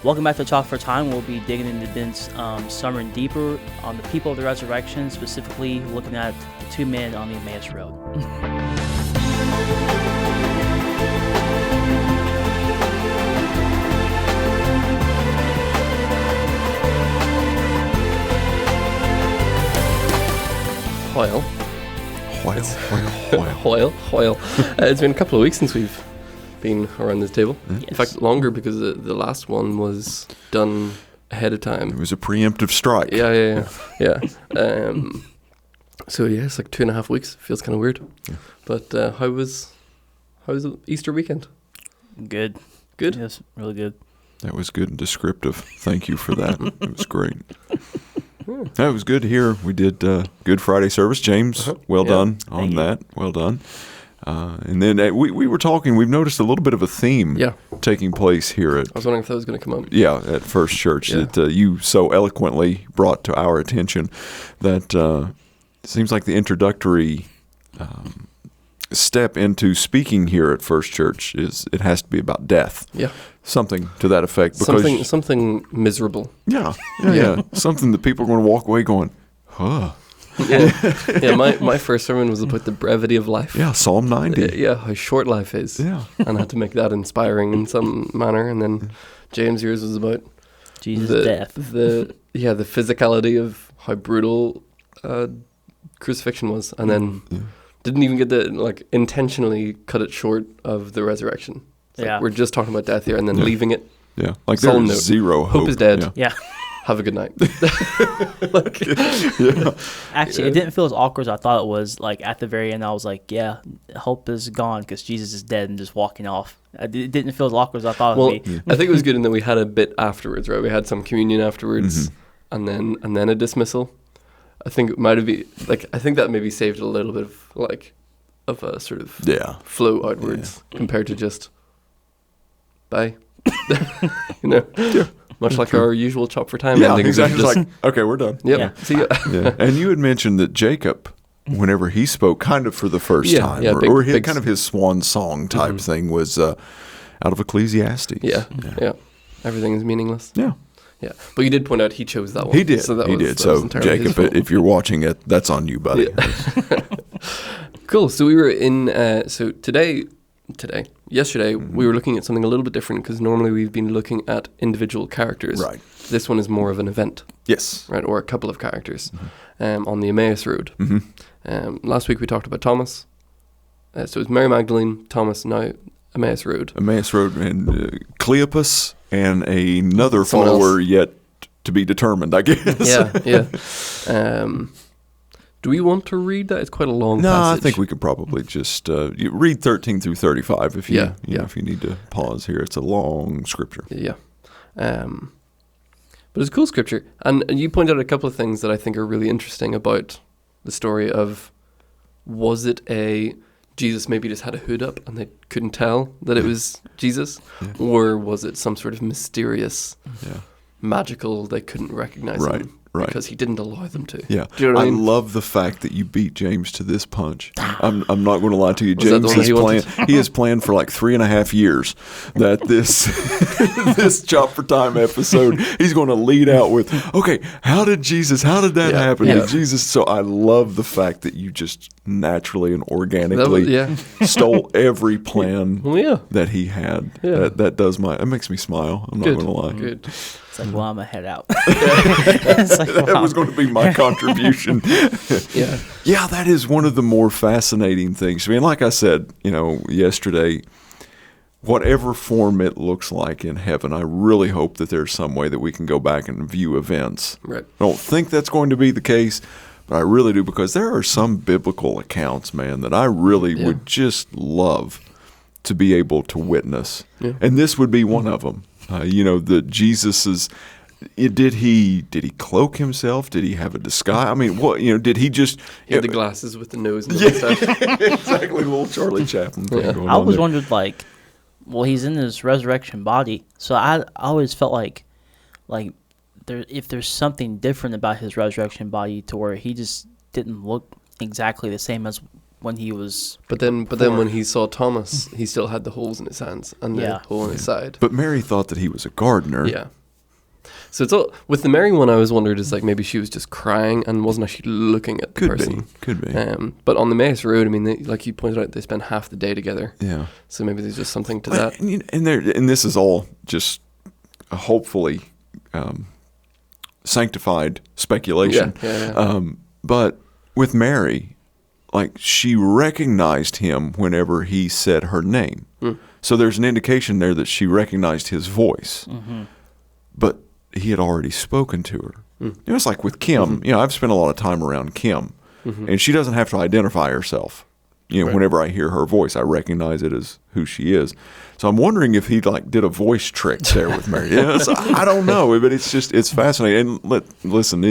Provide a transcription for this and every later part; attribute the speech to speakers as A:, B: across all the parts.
A: Welcome back to Talk for Time. We'll be digging into Ben's sermon deeper on the people of the resurrection, specifically looking at the two men on the Emmaus Road.
B: It's been a couple of weeks since we've been around this table.
A: Yes.
B: In fact, longer, because the last one was done ahead of time.
C: It was a preemptive strike.
B: Yeah. So yeah, it's like 2.5 weeks. Feels kind of weird.
C: Yeah.
B: But how was the Easter weekend?
A: Good. Yes, really good.
C: That was good and descriptive. Thank you for that. It was great. That was good to hear. We did Good Friday service. James, well done on
A: Thank you.
C: that. Well done. And then we were talking, we've noticed a little bit of a theme taking place here at...
B: I was wondering if that was going to come up.
C: Yeah, at First Church that you so eloquently brought to our attention that it seems like the introductory step into speaking here at First Church is it has to be about death.
B: Yeah.
C: Something to that effect. Because
B: Something miserable.
C: Yeah. Something that people are going to walk away going, huh.
B: Yeah. My first sermon was about the brevity of life.
C: Yeah, Psalm 90.
B: Yeah, how short life is.
C: Yeah.
B: And I had to make that inspiring in some manner. And then James, yours was about
A: Jesus' death.
B: The physicality of how brutal crucifixion was. And then didn't even get to intentionally cut it short of the resurrection. It's we're just talking about death here and then leaving it.
C: Yeah, like
B: Solemn
C: there's
B: note.
C: zero hope.
B: Hope is dead.
A: Yeah.
B: Have a good night.
A: Actually, it didn't feel as awkward as I thought it was. Like, at the very end, I was like, yeah, hope is gone because Jesus is dead and just walking off. It didn't feel as awkward as I thought it would be.
B: I think it was good in that we had a bit afterwards, right? We had some communion afterwards and then a dismissal. I think it might have been, I think that maybe saved a little bit of a sort of flow outwards compared to just bye. Much like our usual Chop for Time endings.
C: Exactly. It's like, okay, we're done.
B: Yep.
A: Yeah.
B: See ya.
C: Yeah. And you had mentioned that Jacob, whenever he spoke kind of for the first time, or
B: big,
C: kind of his swan song type thing was out of Ecclesiastes.
B: Yeah. Everything is meaningless.
C: Yeah.
B: Yeah. But you did point out he chose that one.
C: He did.
B: So
C: He did. So, Jacob, if you're watching it, that's on you, buddy.
B: Yeah. Cool. So we were in, yesterday, we were looking at something a little bit different because normally we've been looking at individual characters.
C: Right.
B: This one is more of an event.
C: Yes.
B: Right, or a couple of characters on the Emmaus Road. Last week we talked about Thomas. So it was Mary Magdalene, Thomas, now Emmaus Road.
C: Emmaus Road and Cleopas and another
B: Someone
C: follower
B: else.
C: yet to be determined, I guess.
B: Yeah. Do we want to read that? It's quite a long
C: No,
B: passage.
C: I think we could probably just read 13 through 35 if you,
B: Yeah.
C: if you need to pause here. It's a long scripture.
B: Yeah. But it's a cool scripture. And you pointed out a couple of things that I think are really interesting about the story of, was it Jesus maybe just had a hood up and they couldn't tell that it was Jesus?
C: Yeah.
B: Or was it some sort of mysterious, magical, they couldn't recognize him?
C: Right.
B: Because he didn't allow them to.
C: Yeah.
B: Do you know what I mean?
C: love the fact that you beat James to this punch. I'm not going to lie to you.
B: Was that the
C: James
B: one
C: he has planned for like 3.5 years that this this Chop for Time episode, he's going to lead out with, okay, how did that happen?
B: Yeah.
C: Did Jesus? So I love the fact that you just naturally and organically stole every plan that he had.
B: Yeah.
C: That makes me smile. I'm not going to lie.
B: Good.
A: It's like, well, I'm going to head out.
C: That was going to be my contribution.
B: Yeah,
C: that is one of the more fascinating things. I mean, like I said, yesterday, whatever form it looks like in heaven, I really hope that there's some way that we can go back and view events.
B: Right.
C: I don't think that's going to be the case, but I really do, because there are some biblical accounts, man, that I really would just love to be able to witness. Yeah. And this would be one of them. That Jesus is. Did he cloak himself? Did he have a disguise? I mean, what? Did he just?
B: He had the glasses with the nose and the mustache.
C: Exactly, little Charlie Chaplin thing going on.
A: I always wondered, he's in his resurrection body, so I always felt like if there's something different about his resurrection body to where he just didn't look exactly the same as when he was.
B: But then when he saw Thomas, he still had the holes in his hands and the hole in his side.
C: But Mary thought that he was a gardener.
B: Yeah. So it's all with the Mary one. I always wondered is like maybe she was just crying and wasn't actually looking at the person.
C: Could be.
B: But on the Emmaus Road, I mean, like you pointed out, they spend half the day together.
C: Yeah.
B: So maybe there's just something to that.
C: And this is all just hopefully sanctified speculation.
B: Yeah.
C: But with Mary, like she recognized him whenever he said her name. So there's an indication there that she recognized his voice. But he had already spoken to her. It's like with Kim. I've spent a lot of time around Kim, and she doesn't have to identify herself. Whenever I hear her voice, I recognize it as who she is. So I'm wondering if he like did a voice trick there with Mary. I don't know, but it's fascinating. And listen,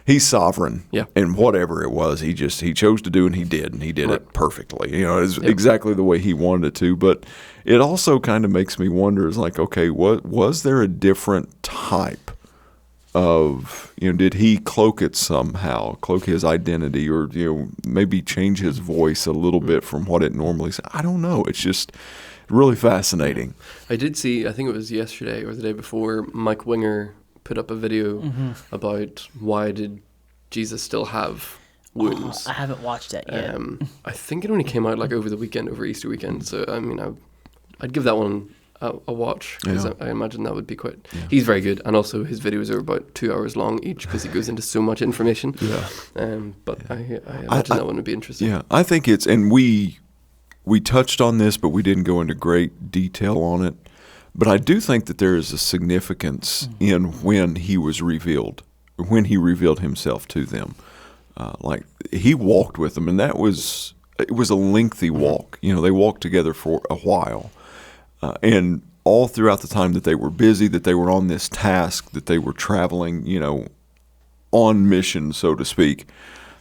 C: he's sovereign.
B: Yeah.
C: And whatever it was, he chose to do, and he did it perfectly. It's exactly the way he wanted it to. But it also kind of makes me wonder, is like, okay, what was there a different type of, did he cloak it somehow, cloak his identity, or, maybe change his voice a little bit from what it normally says? I don't know. It's just really fascinating.
B: I did see, I think it was yesterday or the day before, Mike Winger put up a video about why did Jesus still have wounds.
A: I haven't watched that yet.
B: I think it only came out like over the weekend, over Easter weekend. So, I mean, I'd give that one a watch, because I imagine that would be quite... Yeah. He's very good, and also his videos are about 2 hours long each because he goes into so much information. But I imagine that one would be interesting.
C: Yeah, I think it's... And we touched on this, but we didn't go into great detail on it. But I do think that there is a significance in when he was revealed, when he revealed himself to them. Like, he walked with them, and it was a lengthy walk. They walked together for a while. And all throughout the time that they were busy, that they were on this task, that they were traveling, on mission, so to speak,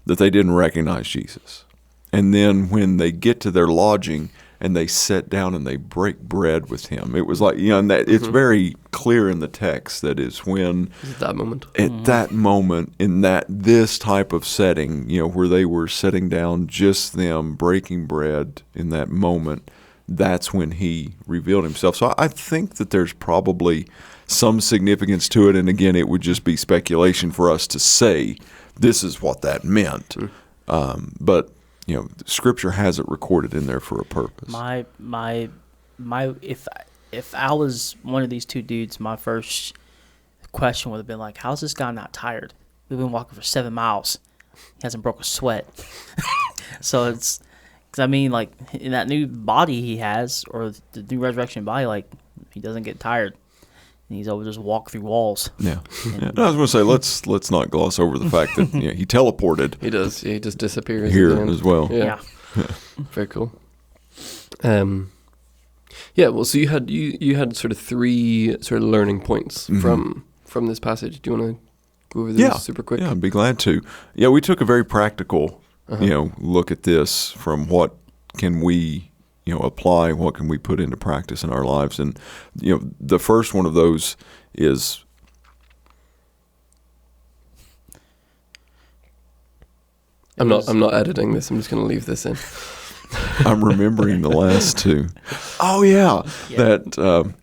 C: that they didn't recognize Jesus. And then when they get to their lodging and they sit down and they break bread with him, it was like, and that it's very clear in the text that is when...
B: At that moment.
C: At that moment, in this type of setting, where they were sitting down, just them, breaking bread in that moment, that's when he revealed himself. So I think that there's probably some significance to it. And again, it would just be speculation for us to say this is what that meant. But Scripture has it recorded in there for a purpose.
A: If I was one of these two dudes, my first question would have been like, how's this guy not tired? We've been walking for 7 miles. He hasn't broke a sweat. So it's... Because, I mean, like, in that new body he has, or the new resurrection body, like, he doesn't get tired. And he's able to just walk through walls.
C: Yeah. No, I was going to say, let's not gloss over the fact that he teleported.
B: He does. Yeah, he just disappears.
C: Here as well.
B: Yeah. Very cool. Well, so you had sort of 3 sort of learning points from this passage. Do you want to go over those super quick?
C: Yeah, I'd be glad to. Yeah, we took a very practical look at this from what can we, apply, what can we put into practice in our lives. And, the first one of those is...
B: I'm not editing this. I'm just going to leave this in.
C: I'm remembering the last 2. Oh, yeah. That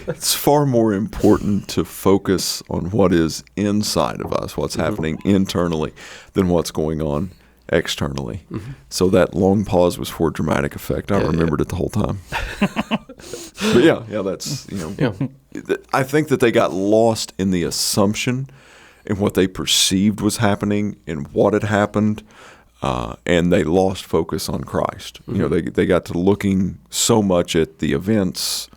C: it's far more important to focus on what is inside of us, what's happening internally, than what's going on externally. So that long pause was for dramatic effect. I remembered it the whole time. But that's, I think that they got lost in the assumption and what they perceived was happening and what had happened, and they lost focus on Christ. They got to looking so much at the events,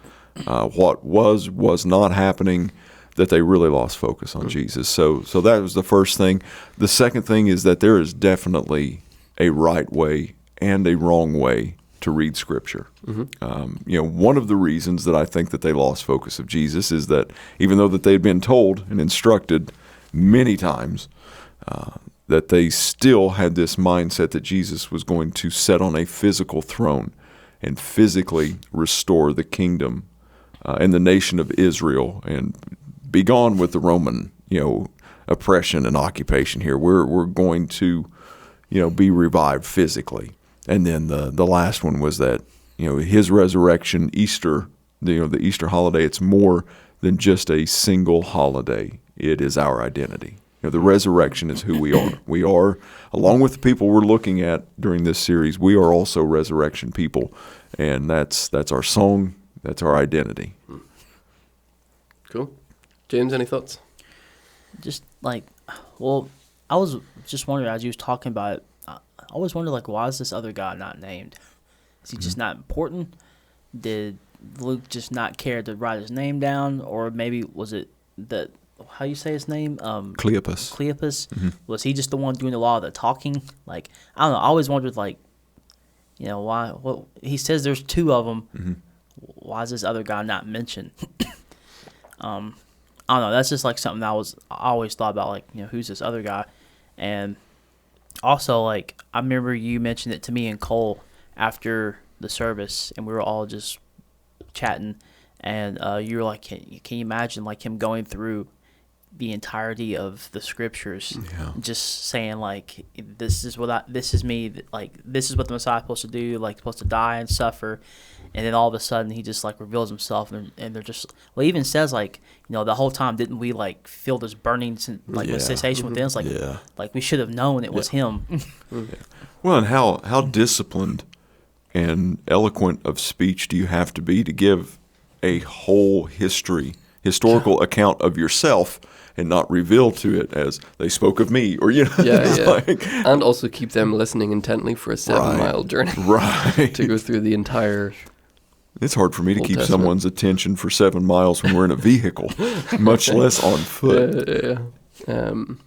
C: what was not happening, that they really lost focus on Jesus. So that was the first thing. The second thing is that there is definitely a right way and a wrong way to read Scripture. One of the reasons that I think that they lost focus of Jesus is that even though that they had been told and instructed many times that they still had this mindset that Jesus was going to sit on a physical throne and physically restore the kingdom and the nation of Israel and be gone with the Roman, oppression and occupation here. We're going to, be revived physically. And then the last one was that, his resurrection, Easter, the Easter holiday, it's more than just a single holiday. It is our identity. The resurrection is who we are. We are, along with the people we're looking at during this series, we are also resurrection people. And that's our song. That's our identity.
B: Cool. James, any thoughts?
A: Just I was just wondering, as you was talking about it, I always wondered, why is this other guy not named? Is he just not important? Did Luke just not care to write his name down? Or maybe was it that, how you say his name?
C: Cleopas.
A: Cleopas? Mm-hmm. Was he just the one doing a lot of the talking? I don't know. I always wondered, why? Well, he says there's two of them. Mm-hmm. Why is this other guy not mentioned? I don't know. That's just something I always thought about. Who's this other guy? And also, I remember you mentioned it to me and Cole after the service, and we were all just chatting, and you were like, can you imagine him going through the entirety of the scriptures, just saying this is me, this is what the Messiah's supposed to do, supposed to die and suffer, and then all of a sudden he just reveals himself, and they're just, he even says the whole time didn't we feel this burning sensation within us, we should have known it was him.
C: Well, and how disciplined and eloquent of speech do you have to be to give a whole historical account of yourself and not reveal to it as they spoke of me, or
B: and also keep them listening intently for a 7-mile journey,
C: right?
B: To go through the entire.
C: It's hard for me to
B: Old
C: keep
B: Testament.
C: someone's attention for 7 miles when we're in a vehicle, much less on foot.
B: One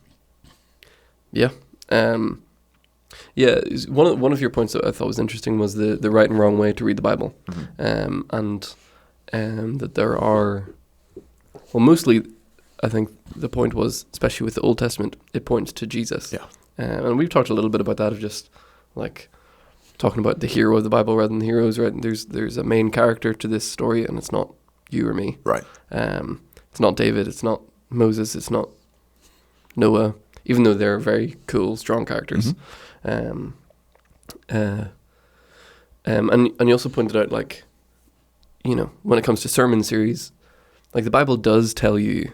B: of your points that I thought was interesting was the right and wrong way to read the Bible, and that there are, mostly, I think the point was, especially with the Old Testament, it points to Jesus.
C: Yeah.
B: And we've talked a little bit about that, of just talking about the hero of the Bible rather than the heroes, right? And there's a main character to this story, and it's not you or me.
C: Right.
B: It's not David, it's not Moses, it's not Noah, even though they're very cool, strong characters. Mm-hmm. And you also pointed out, when it comes to sermon series, the Bible does tell you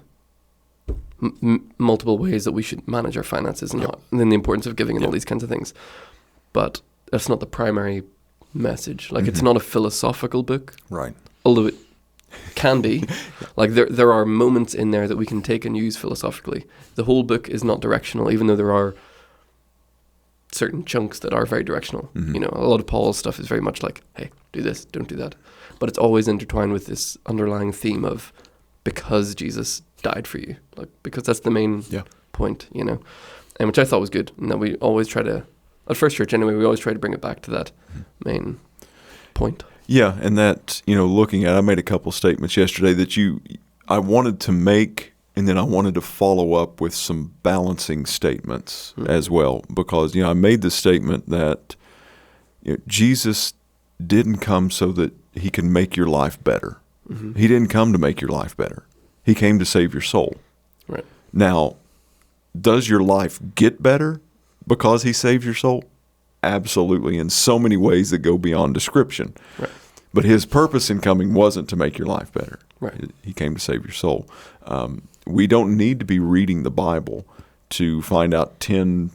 B: multiple ways that we should manage our finances and then the importance of giving and all these kinds of things. But that's not the primary message. It's not a philosophical book.
C: Right.
B: Although it can be. There are moments in there that we can take and use philosophically. The whole book is not directional, even though there are certain chunks that are very directional. Mm-hmm. A lot of Paul's stuff is very much hey, do this, don't do that. But it's always intertwined with this underlying theme of because Jesus died for you. Because that's the main point, and which I thought was good. And that we always try to, at First Church anyway, we always try to bring it back to that main point.
C: Yeah, and that, looking at, I made a couple statements yesterday that I wanted to make, and then I wanted to follow up with some balancing statements as well, because, I made the statement that Jesus didn't come so that he can make your life better. Mm-hmm. He didn't come to make your life better. He came to save your soul.
B: Right.
C: Now, does your life get better because he saved your soul? Absolutely, in so many ways that go beyond description.
B: Right.
C: But his purpose in coming wasn't to make your life better.
B: Right.
C: He came to save your soul. We don't need to be reading the Bible to find out 10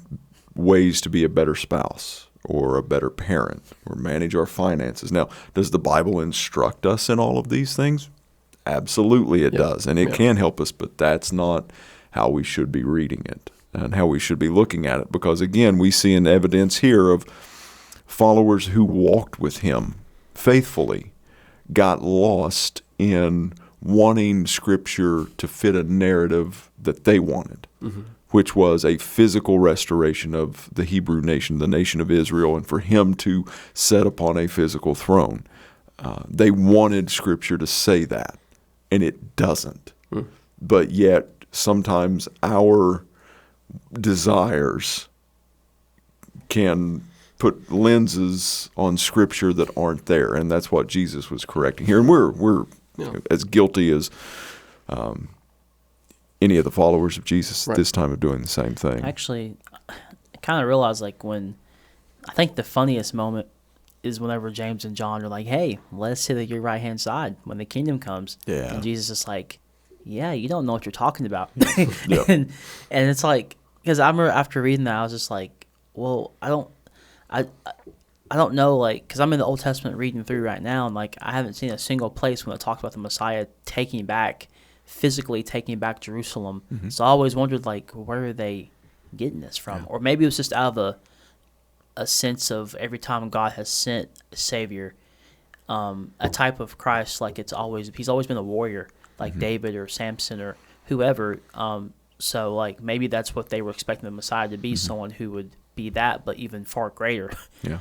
C: ways to be a better spouse or a better parent or manage our finances. Now, does the Bible instruct us in all of these things? Absolutely it does, and it can help us, but that's not how we should be reading it and how we should be looking at it, because, again, we see an evidence here of followers who walked with him faithfully, got lost in wanting Scripture to fit a narrative that they wanted, which was a physical restoration of the Hebrew nation, the nation of Israel, and for him to sit upon a physical throne. They wanted Scripture to say that, and it doesn't. But yet, sometimes our desires can put lenses on Scripture that aren't there, and that's what Jesus was correcting here. And we're as guilty as any of the followers of Jesus at this time of doing the same thing.
A: Actually, kind of realized, like, when I think the funniest moment is whenever James and John are like, hey, let us sit at your right hand side when the kingdom comes.
C: Yeah.
A: And Jesus is like, yeah, you don't know what you're talking about.
C: Yep.
A: and it's like, because I remember after reading that, I was just like, well, I don't know, like, because I'm in the Old Testament reading through right now, and like I haven't seen a single place when it talks about the Messiah physically taking back Jerusalem.
C: Mm-hmm.
A: So I always wondered, like, where are they getting this from? Or maybe it was just out of a sense of every time God has sent a Savior, a type of Christ, like he's always been a warrior, like
C: Mm-hmm.
A: David or Samson or whoever. So like maybe that's what they were expecting the Messiah to be,
C: Mm-hmm.
A: someone who would be that, but even far greater.
C: Yeah.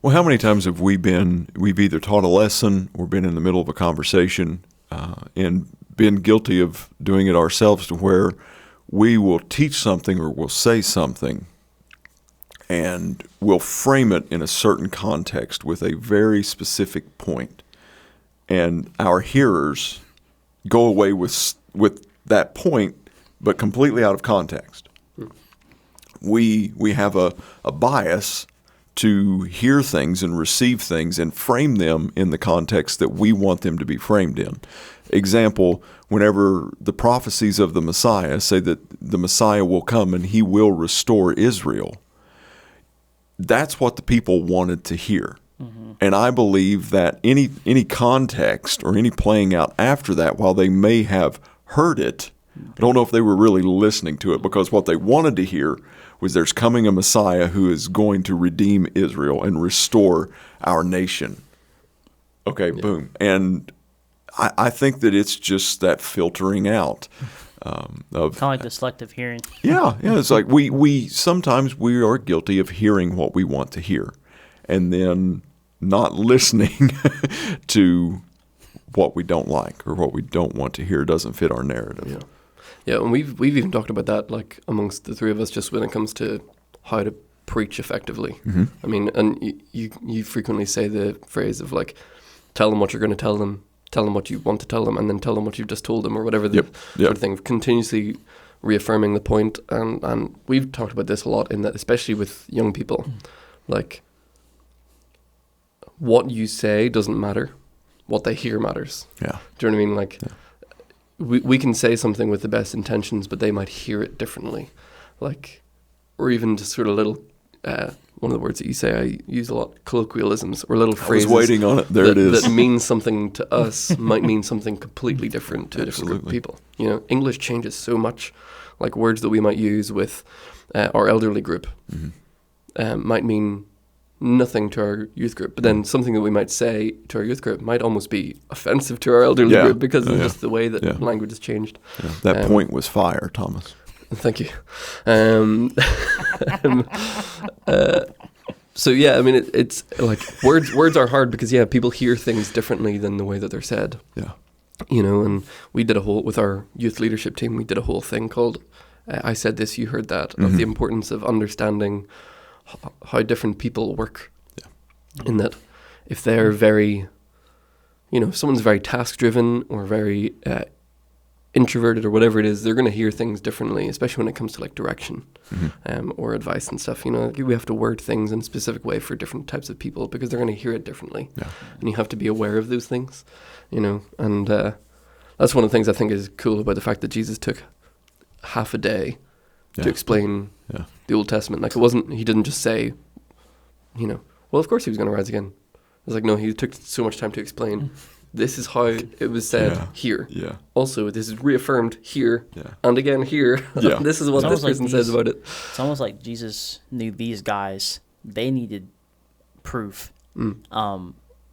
C: Well, how many times have we've either taught a lesson or been in the middle of a conversation and been guilty of doing it ourselves, to where we will teach something or we'll say something and we'll frame it in a certain context with a very specific point, and our hearers go away with that point, but completely out of context. We have a bias to hear things and receive things and frame them in the context that we want them to be framed in. Example, whenever the prophecies of the Messiah say that the Messiah will come and he will restore Israel, that's what the people wanted to hear. Mm-hmm. And I believe that any context or any playing out after that, while they may have heard it, I don't know if they were really listening to it, because what they wanted to hear was there's coming a Messiah who is going to redeem Israel and restore our nation. Okay, yeah. Boom. And I think that it's just that filtering out of
A: kind of like the selective hearing.
C: Yeah. It's like we sometimes we are guilty of hearing what we want to hear, and then not listening to what we don't like or what we don't want to hear. Doesn't fit our narrative.
B: Yeah. Yeah, and we've even talked about that, like, amongst the three of us, just when it comes to how to preach effectively. Mm-hmm. I mean, and you frequently say the phrase of, like, tell them what you're going to tell them what you want to tell them, and then tell them what you've just told them, or whatever the sort of thing. Continuously reaffirming the point, and we've talked about this a lot, in that, especially with young people, like, what you say doesn't matter, what they hear matters.
C: Yeah.
B: Do you know what I mean? Like, we can say something with the best intentions, but they might hear it differently. Like, or even just sort of little, one of the words that you say, I use a lot, colloquialisms, or little phrases.
C: I was waiting on it. There it is.
B: That means something to us might mean something completely different to a different group of people. You know, English changes so much. Like, words that we might use with our elderly group might mean nothing to our youth group, but then something that we might say to our youth group might almost be offensive to our elderly group, because of just the way that language has changed. Yeah.
C: That point was fire, Thomas.
B: Thank you. So yeah, I mean, it's like words are hard, because people hear things differently than the way that they're said.
C: Yeah.
B: You know, and we did with our youth leadership team, we did a whole thing called I Said This, You Heard That, of the importance of understanding how different people work. Yeah. In that, if they're very, if someone's very task-driven or very introverted or whatever it is, they're going to hear things differently, especially when it comes to, like, direction or advice and stuff. You know, we have to word things in a specific way for different types of people, because they're going to hear it differently. Yeah. And you have to be aware of those things, and that's one of the things I think is cool about the fact that Jesus took half a day to explain the Old Testament. Like, he didn't just say, well, of course he was going to rise again. It was like, no, he took so much time to explain, this is how it was said here. Yeah. Also, this is reaffirmed here and again here. Yeah. This is what this person says about it.
A: It's almost like Jesus knew these guys, they needed proof.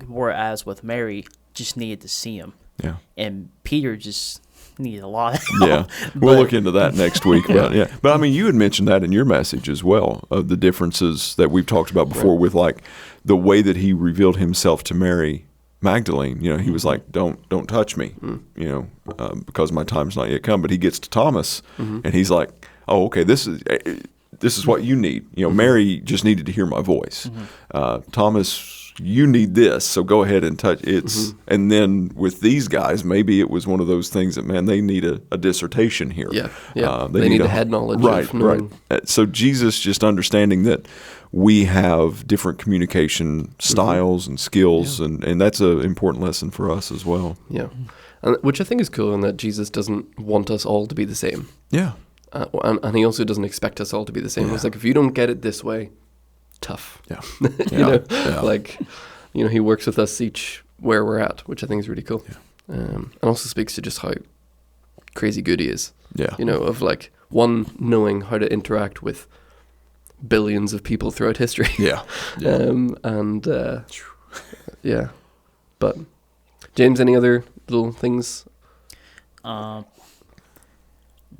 A: Whereas with Mary, just needed to see him. Yeah. And Peter just needed a lot of help.
C: Yeah. We'll look into that next week. But I mean, you had mentioned that in your message as well, of the differences that we've talked about before with, like, the way that he revealed himself to Mary Magdalene. He was like, don't touch me, because my time's not yet come. But he gets to Thomas and he's like, oh, okay, this is what you need. Mary just needed to hear my voice. Thomas, you need this, so go ahead and touch it. And then with these guys, maybe it was one of those things that, man, they need a dissertation here.
B: They need the head knowledge.
C: Right. So Jesus just understanding that we have different communication styles and skills, and that's an important lesson for us as well.
B: Yeah, and which I think is cool in that Jesus doesn't want us all to be the same.
C: Yeah.
B: And he also doesn't expect us all to be the same.
C: Yeah.
B: It's like, if you don't get it this way, tough.
C: Yeah.
B: Like, he works with us each where we're at, which I think is really cool.
C: Yeah.
B: And also speaks to just how crazy good he is.
C: Yeah.
B: Of like, one, knowing how to interact with billions of people throughout history.
C: Yeah.
B: But James, any other little things?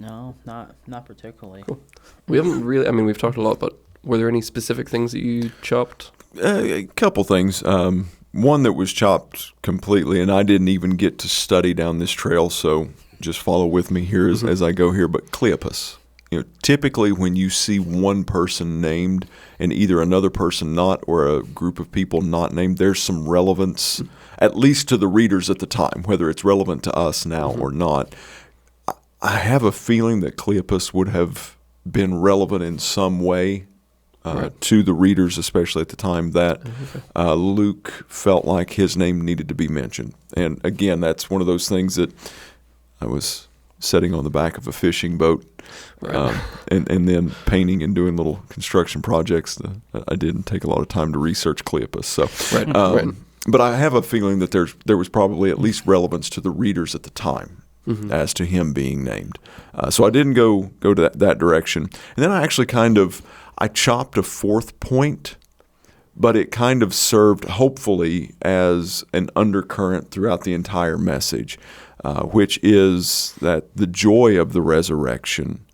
A: No, not particularly.
B: Cool. We haven't really, I mean, we've talked a lot, but were there any specific things that you chopped?
C: A couple things. One that was chopped completely, and I didn't even get to study down this trail, so just follow with me here as I go here. But Cleopas, typically when you see one person named and either another person not, or a group of people not named, there's some relevance, at least to the readers at the time, whether it's relevant to us now or not. I have a feeling that Cleopas would have been relevant in some way to the readers, especially at the time, that Luke felt like his name needed to be mentioned. And again, that's one of those things that I was sitting on the back of a fishing boat and then painting and doing little construction projects. I didn't take a lot of time to research Cleopas. So, but I have a feeling that there was probably at least relevance to the readers at the time as to him being named. So I didn't go to that direction. And then I actually I chopped a fourth point, but it kind of served, hopefully, as an undercurrent throughout the entire message, which is that the joy of the resurrection,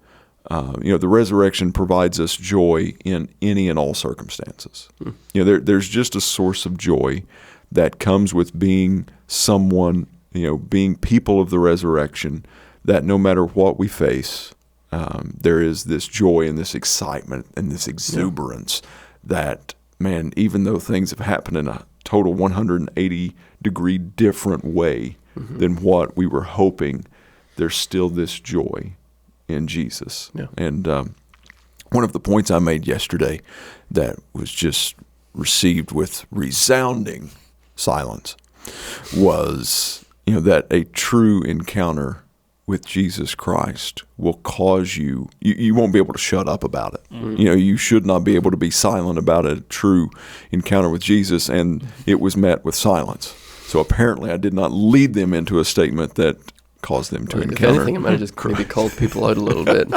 C: the resurrection provides us joy in any and all circumstances. There's just a source of joy that comes with being someone, being people of the resurrection, that no matter what we face, there is this joy and this excitement and this exuberance that, man, even though things have happened in a total 180-degree different way than what we were hoping, there's still this joy in Jesus. Yeah. And one of the points I made yesterday that was just received with resounding silence was, that a true encounter with Jesus Christ will cause you won't be able to shut up about it. You should not be able to be silent about a true encounter with Jesus, and it was met with silence. So apparently I did not lead them into a statement that caused them to encounter.
B: If anything, it might have just maybe called people out a little bit.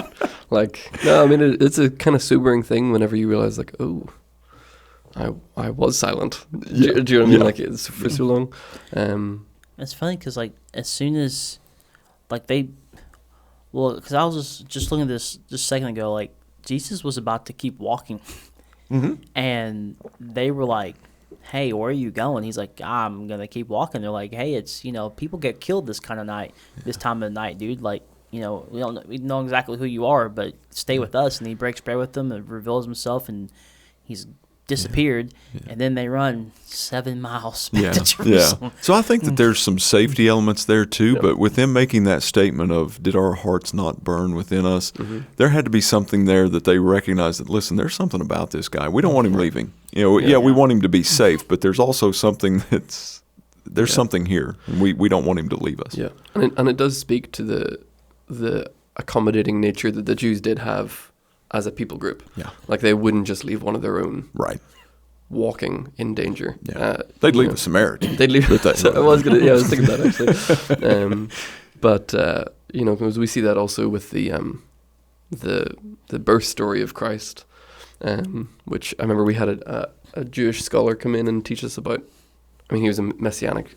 B: No, I mean, it's a kind of sobering thing whenever you realize, like, oh, I was silent. Do you know what I mean? Like, it's for so long.
A: It's funny because, as soon as, because I was just looking at this just a second ago, Jesus was about to keep walking. And they were like, hey, where are you going? He's like, I'm going to keep walking. They're like, hey, it's, people get killed this time of the night, dude. We know exactly who you are, but stay with us. And he breaks bread with them and reveals himself, and he's disappeared. And then they run 7 miles back to Jerusalem.
C: So I think that there's some safety elements there too, but with them making that statement of, did our hearts not burn within us, there had to be something there that they recognized that, listen, there's something about this guy. We don't want him leaving. We want him to be safe, but there's also something there's something here, and we don't want him to leave us.
B: Yeah, and it does speak to the accommodating nature that the Jews did have as a people group.
C: Yeah.
B: They wouldn't just leave one of their own.
C: Right.
B: Walking in danger.
C: Yeah. They'd leave a Samaritan.
B: They'd leave. I was thinking that actually. But because we see that also with the birth story of Christ, which I remember we had a Jewish scholar come in and teach us about. I mean, he was a Messianic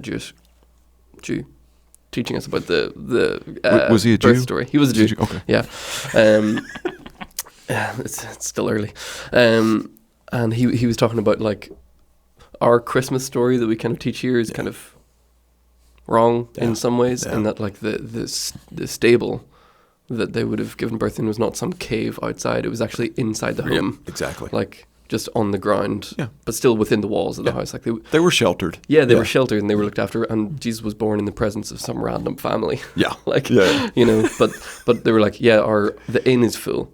B: Jew, teaching us about the
C: was he a
B: birth
C: Jew?
B: Story. He was a Jew.
C: Okay.
B: Yeah. It's still early. And he was talking about our Christmas story that we kind of teach here is kind of wrong in some ways, and that the stable that they would have given birth in was not some cave outside; it was actually inside the home.
C: Exactly.
B: just on the ground, but still within the walls of the house. Like
C: they were sheltered.
B: Yeah, they were sheltered and they were looked after. And Jesus was born in the presence of some random family.
C: Yeah,
B: you know. But they were like, the inn is full,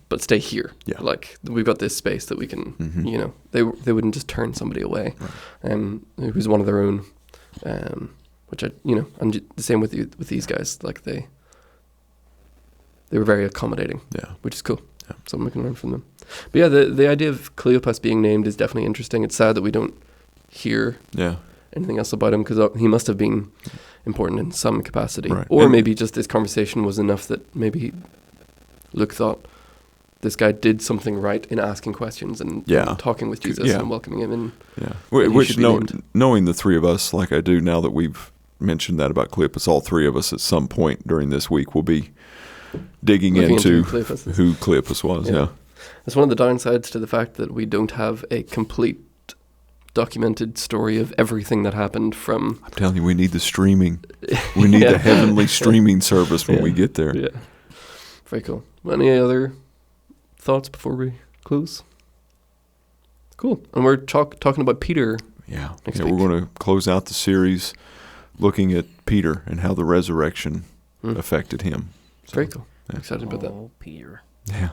B: but stay here. Yeah, like we've got this space that we can. You know, they wouldn't just turn somebody away, it was one of their own. Which and the same with these guys. Like they were very accommodating. Yeah, which is cool. Yeah, something we can learn from them. But yeah, the idea of Cleopas being named is definitely interesting. It's sad that we don't hear anything else about him, because he must have been important in some capacity. Right. Or maybe just this conversation was enough that maybe Luke thought this guy did something right in asking questions and talking with Jesus and welcoming him in. Yeah,
C: which knowing the three of us, like I do now that we've mentioned that about Cleopas, all three of us at some point during this week will be digging into who Cleopas was. Yeah.
B: It's one of the downsides to the fact that we don't have a complete documented story of everything that happened from...
C: I'm telling you, we need the streaming. We need the heavenly streaming service when we get there.
B: Yeah. Very cool. Any other thoughts before we close? Cool. And we're talking about Peter next week.
C: We're going to close out the series looking at Peter and how the resurrection affected him. So,
B: very cool. Yeah. Excited about that.
A: Peter.
C: Yeah.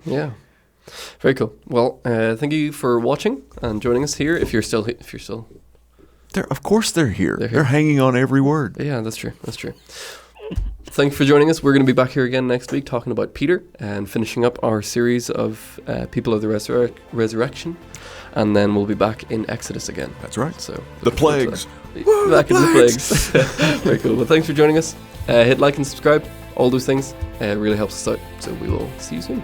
B: Yeah. Very cool. Well, thank you for watching and joining us here. If you're still,
C: of course they're here. They're hanging on every word.
B: Yeah, that's true. Thank you for joining us. We're going to be back here again next week talking about Peter and finishing up our series of people of the resurrection, and then we'll be back in Exodus again.
C: That's right.
B: So
C: the plagues.
B: Back in the plagues. Very cool. Well, thanks for joining us. Hit like and subscribe. All those things really helps us out. So we will see you soon.